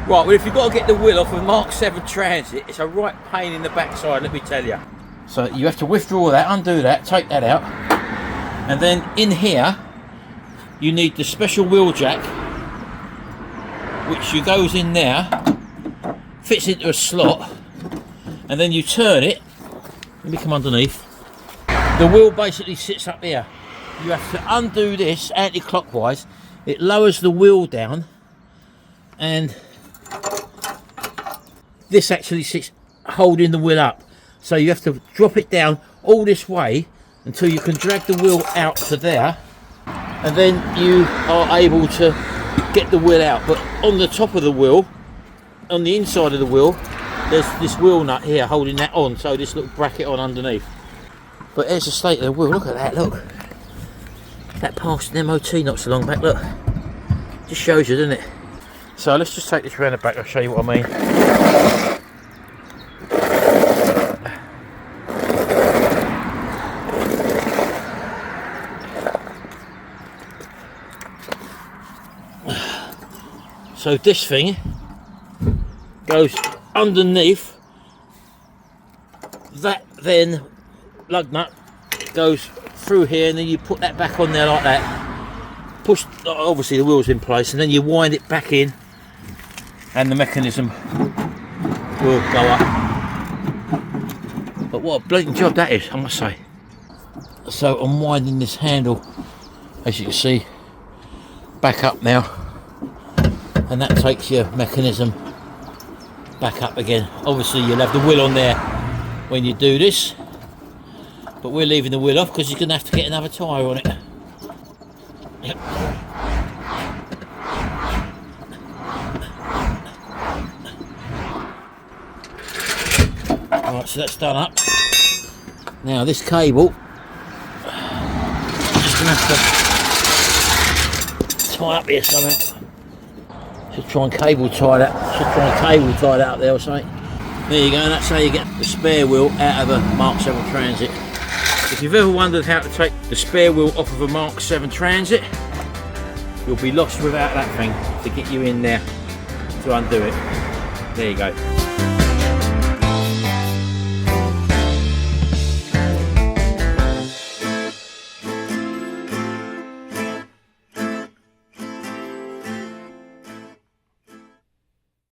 Right, well, if you've got to get the wheel off of a Mk7 Transit, it's a right pain in the backside, let me tell you. So you have to withdraw that, undo that, take that out, and then in here you need the special wheel jack, which goes in there, fits into a slot, and then you turn it. Let me come underneath. The wheel basically sits up here. You have to undo this anti-clockwise. It lowers the wheel down, and this actually sits holding the wheel up. So you have to drop it down all this way until you can drag the wheel out to there, and then you are able to get the wheel out. But on the top of the wheel, on the inside of the wheel, there's this wheel nut here holding that on, so this little bracket on underneath. But there's the state of the wheel. Look at that, look. That passed an MOT not so long back, look. Just shows you, doesn't it? So let's just take this round the back, I'll show you what I mean. So this thing goes underneath, that then lug nut goes through here, and then you put that back on there like that, push, obviously the wheel's in place, and then you wind it back in and the mechanism will go up. But what a blatant job that is, I must say. So I'm winding this handle, as you can see, back up now, and that takes your mechanism back up again. Obviously you'll have the wheel on there when you do this, but we're leaving the wheel off because you're going to have to get another tyre on it. Yep. Alright, so that's done up. Now this cable, I'm just going to have to tie up here somehow. Should try and cable tie that. Up there or something. There you go, and that's how you get the spare wheel out of a Mk7 Transit. If you've ever wondered how to take the spare wheel off of a Mk7 Transit, you'll be lost without that thing to get you in there to undo it. There you go.